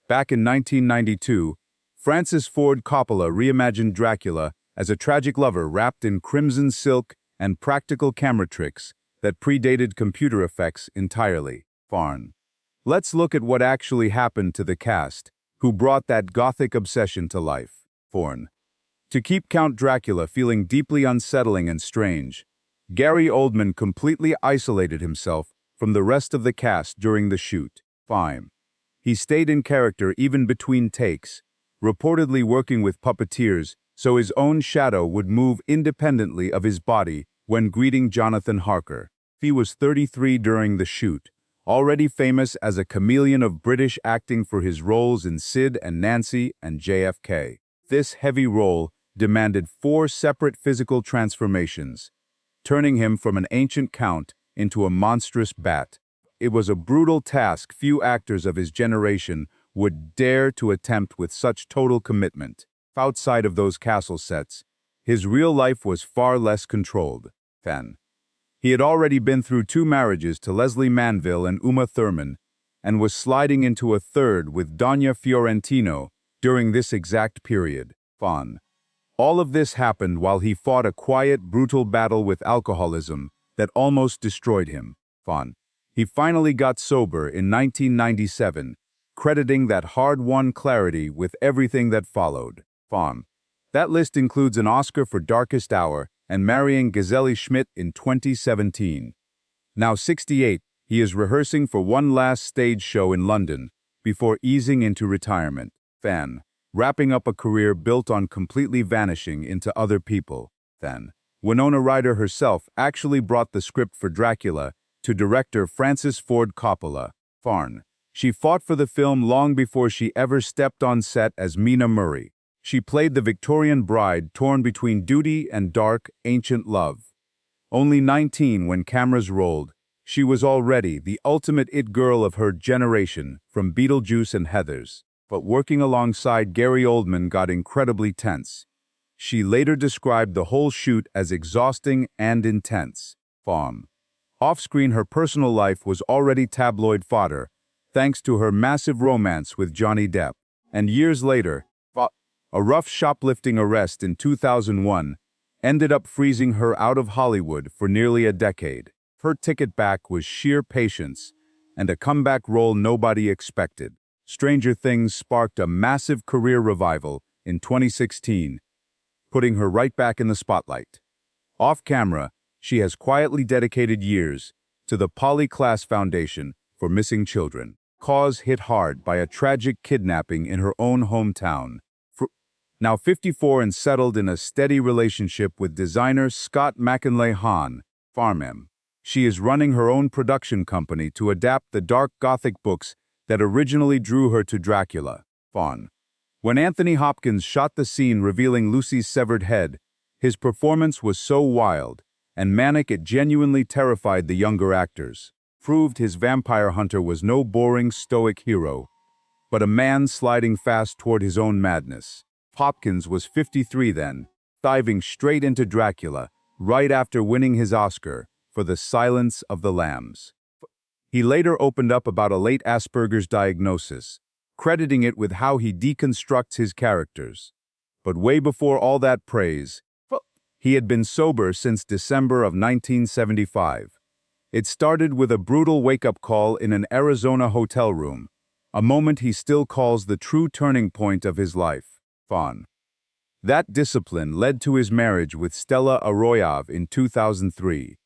Back in 1992, Francis Ford Coppola reimagined Dracula as a tragic lover wrapped in crimson silk and practical camera tricks that predated computer effects entirely. Farn. Let's look at what actually happened to the cast, who brought that gothic obsession to life. Forn. To keep Count Dracula feeling deeply unsettling and strange, Cary Oldman completely isolated himself from the rest of the cast during the shoot. 5. He stayed in character even between takes, reportedly working with puppeteers so his own shadow would move independently of his body when greeting Jonathan Harker. He was 33 during the shoot, already famous as a chameleon of British acting for his roles in Sid and Nancy and JFK. This heavy role demanded 4 separate physical transformations, turning him from an ancient count into a monstrous bat. It was a brutal task few actors of his generation would dare to attempt with such total commitment. Outside of those castle sets, his real life was far less controlled. He had already been through 2 marriages to Leslie Manville and Uma Thurman, and was sliding into a third with Danya Fiorentino during this exact period. All of this happened while he fought a quiet, brutal battle with alcoholism that almost destroyed him. He finally got sober in 1997, crediting that hard-won clarity with everything that followed. That list includes an Oscar for Darkest Hour and marrying Gisele Schmidt in 2017. Now 68, he is rehearsing for one last stage show in London before easing into retirement. Wrapping up a career built on completely vanishing into other people. Winona Ryder herself actually brought the script for Dracula to director Francis Ford Coppola. She fought for the film long before she ever stepped on set as Mina Murray. She played the Victorian bride torn between duty and dark, ancient love. Only 19 when cameras rolled, she was already the ultimate it girl of her generation from Beetlejuice and Heathers. But working alongside Cary Oldman got incredibly tense. She later described the whole shoot as exhausting and intense. Off-screen, her personal life was already tabloid fodder, thanks to her massive romance with Johnny Depp. And years later, a rough shoplifting arrest in 2001 ended up freezing her out of Hollywood for nearly a decade. Her ticket back was sheer patience and a comeback role nobody expected. Stranger Things sparked a massive career revival in 2016, putting her right back in the spotlight. Off-camera, she has quietly dedicated years to the Polly Klaas Foundation for Missing Children. Cause hit hard by a tragic kidnapping in her own hometown. Now 54 and settled in a steady relationship with designer Scott McKinley Hahn, she is running her own production company to adapt the dark Gothic books that originally drew her to Dracula. When Anthony Hopkins shot the scene revealing Lucy's severed head, his performance was so wild and manic it genuinely terrified the younger actors. Proved his vampire hunter was no boring, stoic hero, but a man sliding fast toward his own madness. Hopkins was 53 then, diving straight into Dracula right after winning his Oscar for The Silence of the Lambs. He later opened up about a late Asperger's diagnosis, crediting it with how he deconstructs his characters. But way before all that praise, he had been sober since December of 1975. It started with a brutal wake-up call in an Arizona hotel room, a moment he still calls the true turning point of his life. That discipline led to his marriage with Stella Arroyave in 2003.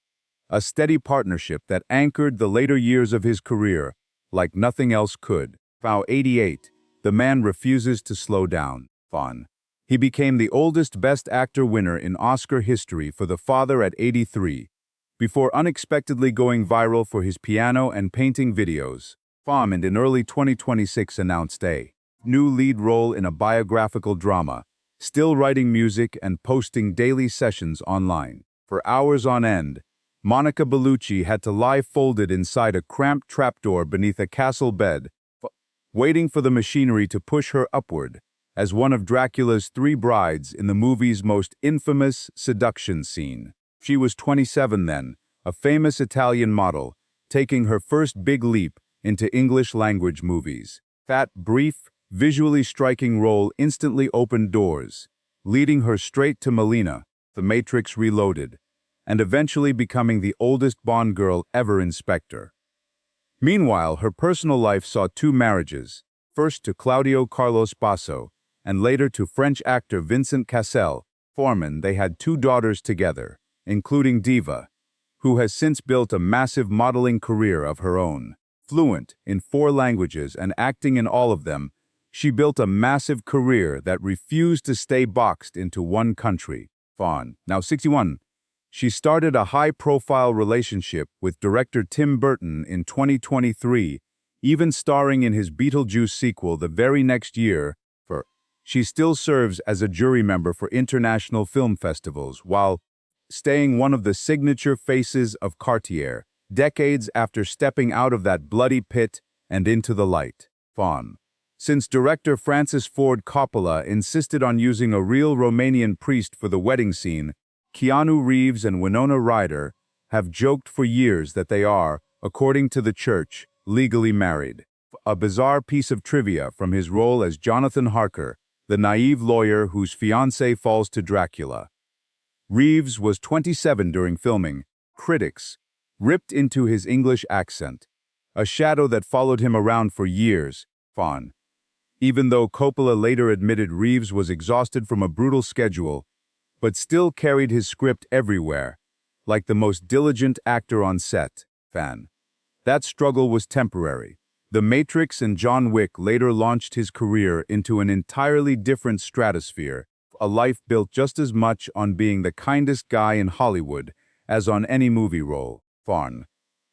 A steady partnership that anchored the later years of his career like nothing else could. 88, the man refuses to slow down. He became the oldest Best Actor winner in Oscar history for The Father at 83, before unexpectedly going viral for his piano and painting videos. And in early 2026 announced a new lead role in a biographical drama, still writing music and posting daily sessions online. For hours on end, Monica Bellucci had to lie folded inside a cramped trapdoor beneath a castle bed, waiting for the machinery to push her upward, as one of Dracula's 3 brides in the movie's most infamous seduction scene. She was 27 then, a famous Italian model, taking her first big leap into English-language movies. That brief, visually striking role instantly opened doors, leading her straight to Melina, The Matrix Reloaded, and eventually becoming the oldest Bond girl ever in Spectre. Meanwhile, her personal life saw two marriages, first to Claudio Carlos Basso, and later to French actor Vincent Cassel. Foreman, they had two daughters together, including Diva, who has since built a massive modeling career of her own. Fluent in 4 languages and acting in all of them, she built a massive career that refused to stay boxed into one country. Fawn, now 61. She started a high-profile relationship with director Tim Burton in 2023, even starring in his Beetlejuice sequel the very next year. She still serves as a jury member for international film festivals, while staying one of the signature faces of Cartier, decades after stepping out of that bloody pit and into the light. Fawn. Since director Francis Ford Coppola insisted on using a real Romanian priest for the wedding scene, Keanu Reeves and Winona Ryder have joked for years that they are, according to the church, legally married. A bizarre piece of trivia from his role as Jonathan Harker, the naive lawyer whose fiancée falls to Dracula. Reeves was 27 during filming. Critics ripped into his English accent, a shadow that followed him around for years. Fawn. Even though Coppola later admitted Reeves was exhausted from a brutal schedule, but still carried his script everywhere, like the most diligent actor on set. Fan. That struggle was temporary. The Matrix and John Wick later launched his career into an entirely different stratosphere, a life built just as much on being the kindest guy in Hollywood as on any movie role. Fawn.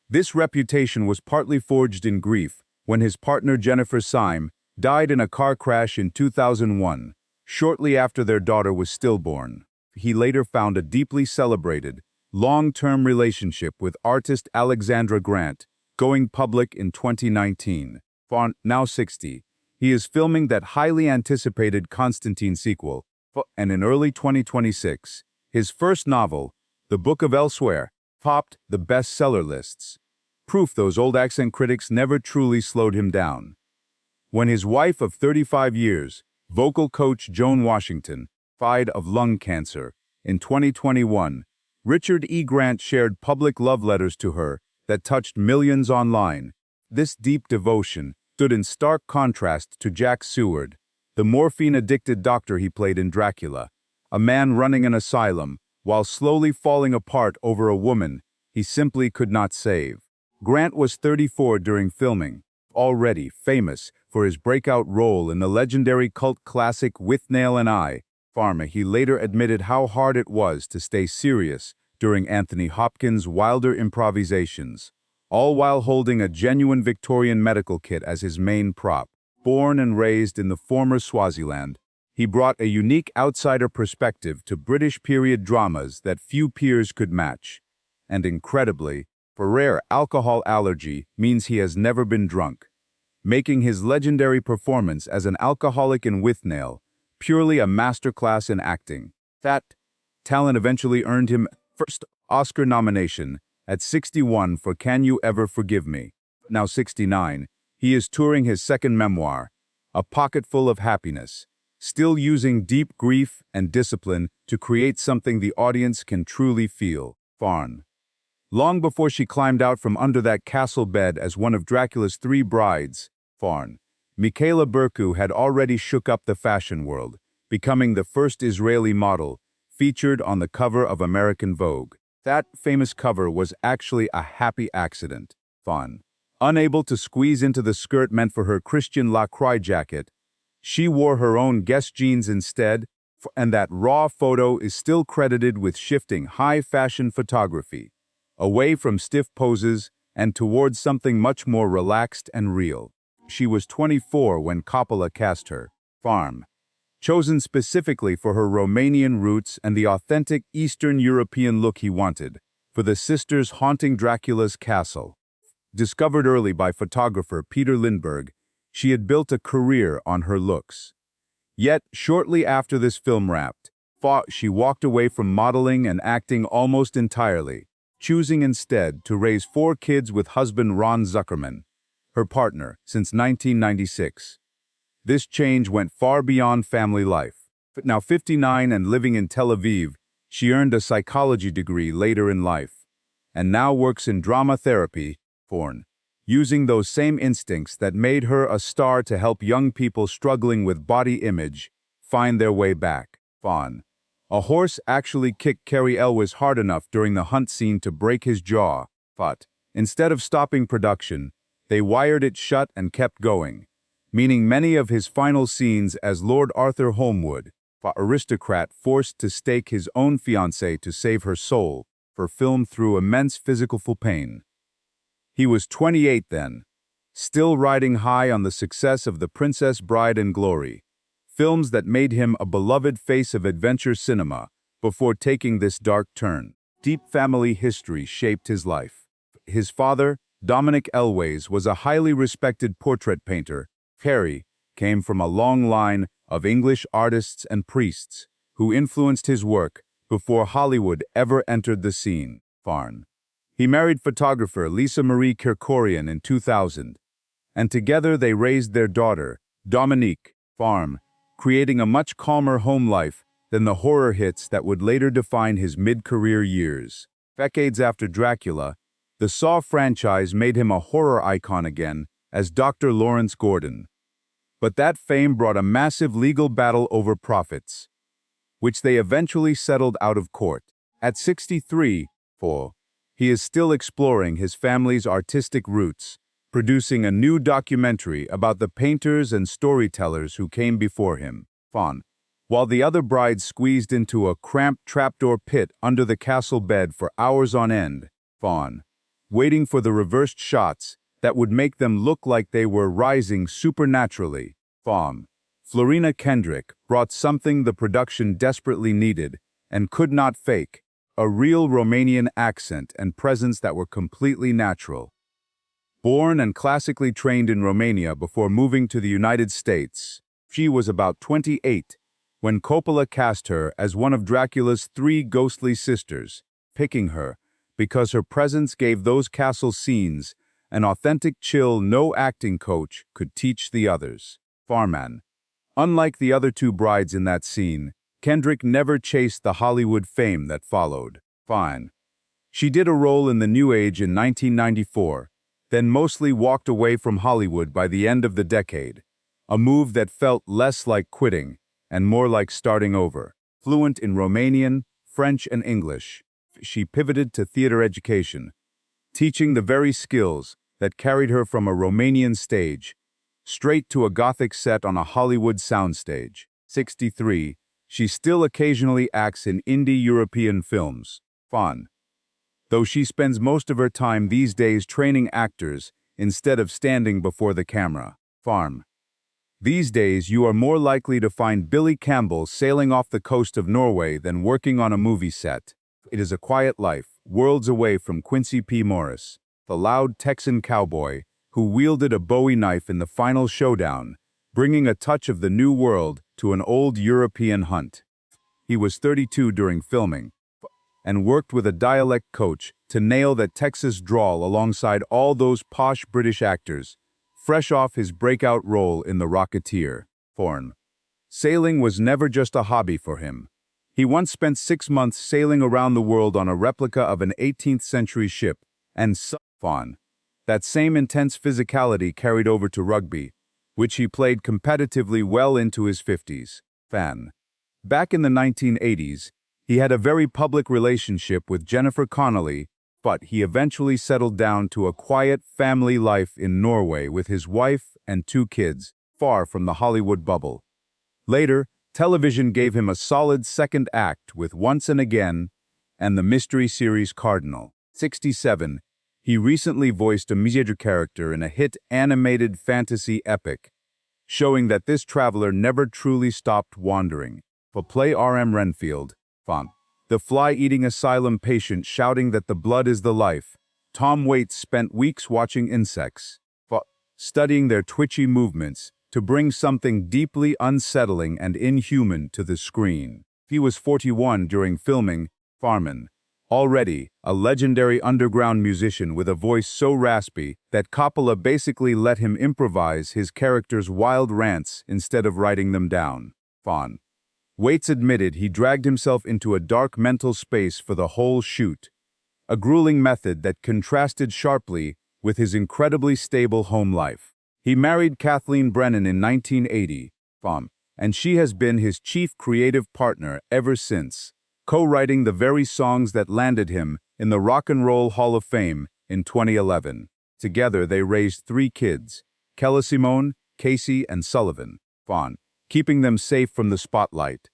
This reputation was partly forged in grief when his partner Jennifer Syme died in a car crash in 2001, shortly after their daughter was stillborn. He later found a deeply celebrated, long-term relationship with artist Alexandra Grant, going public in 2019. Font, now 60. He is filming that highly anticipated Constantine sequel, and in early 2026, his first novel, The Book of Elsewhere, topped the bestseller lists. Proof those old accent critics never truly slowed him down. When his wife of 35 years, vocal coach Joan Washington, died of lung cancer in 2021, Richard E. Grant shared public love letters to her that touched millions online. This deep devotion stood in stark contrast to Jack Seward, the morphine-addicted doctor he played in Dracula, a man running an asylum while slowly falling apart over a woman he simply could not save. Grant was 34 during filming, already famous for his breakout role in the legendary cult classic Withnail and I. He later admitted how hard it was to stay serious during Anthony Hopkins' wilder improvisations, all while holding a genuine Victorian medical kit as his main prop. Born and raised in the former Swaziland, he brought a unique outsider perspective to British period dramas that few peers could match. And incredibly, for rare alcohol allergy means he has never been drunk, making his legendary performance as an alcoholic in Withnail purely a masterclass in acting. That talent eventually earned him first Oscar nomination at 61 for Can You Ever Forgive Me? Now 69, he is touring his second memoir, A Pocketful of Happiness, still using deep grief and discipline to create something the audience can truly feel. Farn. Long before she climbed out from under that castle bed as one of Dracula's 3 brides, Farn, Michaela Berku had already shook up the fashion world, becoming the first Israeli model featured on the cover of American Vogue. That famous cover was actually a happy accident. Farn. Unable to squeeze into the skirt meant for her Christian Lacroix jacket, she wore her own Guess jeans instead, and that raw photo is still credited with shifting high-fashion photography, away from stiff poses and towards something much more relaxed and real. She was 24 when Coppola cast her. Farm. Chosen specifically for her Romanian roots and the authentic Eastern European look he wanted, for the sisters haunting Dracula's castle. Discovered early by photographer Peter Lindbergh, she had built a career on her looks. Yet, shortly after this film wrapped, she walked away from modeling and acting almost entirely, choosing instead to raise 4 kids with husband Ron Zuckerman. her partner, since 1996. This change went far beyond family life. But now 59 and living in Tel Aviv, she earned a psychology degree later in life, and now works in drama therapy, using those same instincts that made her a star to help young people struggling with body image find their way back. A horse actually kicked Cary Elwes hard enough during the hunt scene to break his jaw, but instead of stopping production, they wired it shut and kept going, meaning many of his final scenes as Lord Arthur Holmwood, an aristocrat forced to stake his own fiancée to save her soul, were filmed through immense physical pain. He was 28 then, still riding high on the success of The Princess Bride and Glory, films that made him a beloved face of adventure cinema before taking this dark turn. Deep family history shaped his life. His father, Dominic Elwes, was a highly respected portrait painter. Cary came from a long line of English artists and priests who influenced his work before Hollywood ever entered the scene. He married photographer Lisa Marie Kerkorian in 2000, and together they raised their daughter, Dominique, creating a much calmer home life than the horror hits that would later define his mid-career years. Decades after Dracula, the Saw franchise made him a horror icon again as Dr. Lawrence Gordon. But that fame brought a massive legal battle over profits, which they eventually settled out of court. At 63, he is still exploring his family's artistic roots, producing a new documentary about the painters and storytellers who came before him. While the other brides squeezed into a cramped trapdoor pit under the castle bed for hours on end, waiting for the reversed shots that would make them look like they were rising supernaturally. Florina Kendrick brought something the production desperately needed and could not fake, a real Romanian accent and presence that were completely natural. Born and classically trained in Romania before moving to the United States, she was about 28 when Coppola cast her as one of Dracula's 3 ghostly sisters, picking her because her presence gave those castle scenes an authentic chill no acting coach could teach the others. Unlike the other 2 brides in that scene, Kendrick never chased the Hollywood fame that followed. She did a role in The New Age in 1994, then mostly walked away from Hollywood by the end of the decade, a move that felt less like quitting and more like starting over. Fluent in Romanian, French, and English, she pivoted to theater education, teaching the very skills that carried her from a Romanian stage straight to a Gothic set on a Hollywood soundstage. 63, she still occasionally acts in indie European films. Though she spends most of her time these days training actors instead of standing before the camera. These days, you are more likely to find Billy Campbell sailing off the coast of Norway than working on a movie set. It is a quiet life, worlds away from Quincy P. Morris, the loud Texan cowboy who wielded a Bowie knife in the final showdown, bringing a touch of the New World to an old European hunt. He was 32 during filming, and worked with a dialect coach to nail that Texas drawl alongside all those posh British actors, fresh off his breakout role in The Rocketeer. Sailing was never just a hobby for him. He once spent 6 months sailing around the world on a replica of an 18th-century ship, and that same intense physicality carried over to rugby, which he played competitively well into his 50s. Back in the 1980s, he had a very public relationship with Jennifer Connelly, but he eventually settled down to a quiet family life in Norway with his wife and 2 kids, far from the Hollywood bubble. Later, television gave him a solid second act with Once and Again and the mystery series Cardinal. 67, he recently voiced a major character in a hit animated fantasy epic, showing that this traveler never truly stopped wandering. For play R.M. Renfield, the fly-eating asylum patient shouting that the blood is the life, Tom Waits spent weeks watching insects, studying their twitchy movements to bring something deeply unsettling and inhuman to the screen. He was 41 during filming Farman, Already, a legendary underground musician with a voice so raspy that Coppola basically let him improvise his character's wild rants instead of writing them down. Fun. Waits admitted he dragged himself into a dark mental space for the whole shoot, a grueling method that contrasted sharply with his incredibly stable home life. He married Kathleen Brennan in 1980, and she has been his chief creative partner ever since, co-writing the very songs that landed him in the Rock and Roll Hall of Fame in 2011. Together they raised 3 kids, Kella Simone, Casey, and Sullivan, keeping them safe from the spotlight.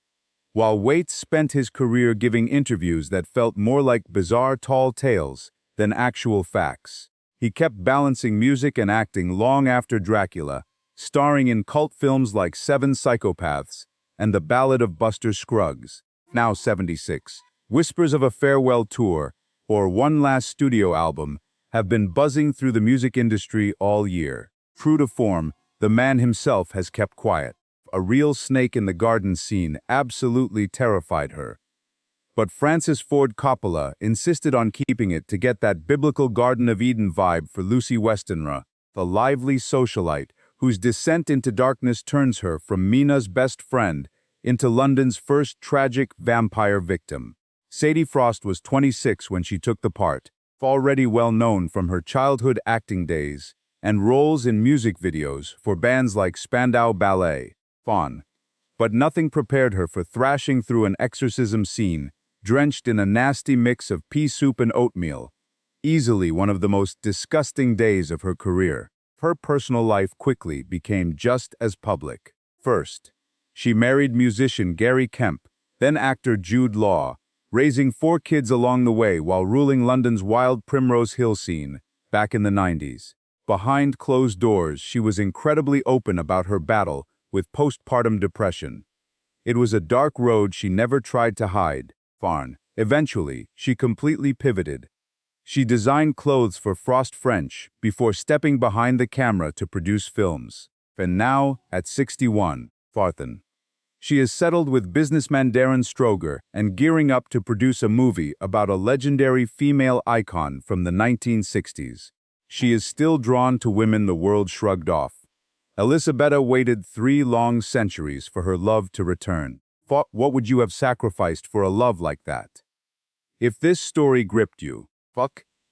While Waits spent his career giving interviews that felt more like bizarre tall tales than actual facts, he kept balancing music and acting long after Dracula, starring in cult films like 7 Psychopaths and The Ballad of Buster Scruggs, now 76. Whispers of a farewell tour, or one last studio album, have been buzzing through the music industry all year. True to form, the man himself has kept quiet. A real snake in the garden scene absolutely terrified her. But Francis Ford Coppola insisted on keeping it to get that biblical Garden of Eden vibe for Lucy Westenra, the lively socialite whose descent into darkness turns her from Mina's best friend into London's first tragic vampire victim. Sadie Frost was 26 when she took the part, already well known from her childhood acting days and roles in music videos for bands like Spandau Ballet. But nothing prepared her for thrashing through an exorcism scene drenched in a nasty mix of pea soup and oatmeal, easily one of the most disgusting days of her career. Her personal life quickly became just as public. First, she married musician Gary Kemp, then actor Jude Law, raising 4 kids along the way while ruling London's wild Primrose Hill scene back in the 90s. Behind closed doors, she was incredibly open about her battle with postpartum depression. It was a dark road she never tried to hide. Eventually, she completely pivoted. She designed clothes for Frost French before stepping behind the camera to produce films. And now, at 61, she is settled with businessman Darren Stroger and gearing up to produce a movie about a legendary female icon from the 1960s. She is still drawn to women the world shrugged off. Elisabetta waited 3 long centuries for her love to return. What would you have sacrificed for a love like that? If this story gripped you,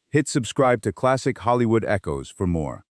hit subscribe to Classic Hollywood Echoes for more.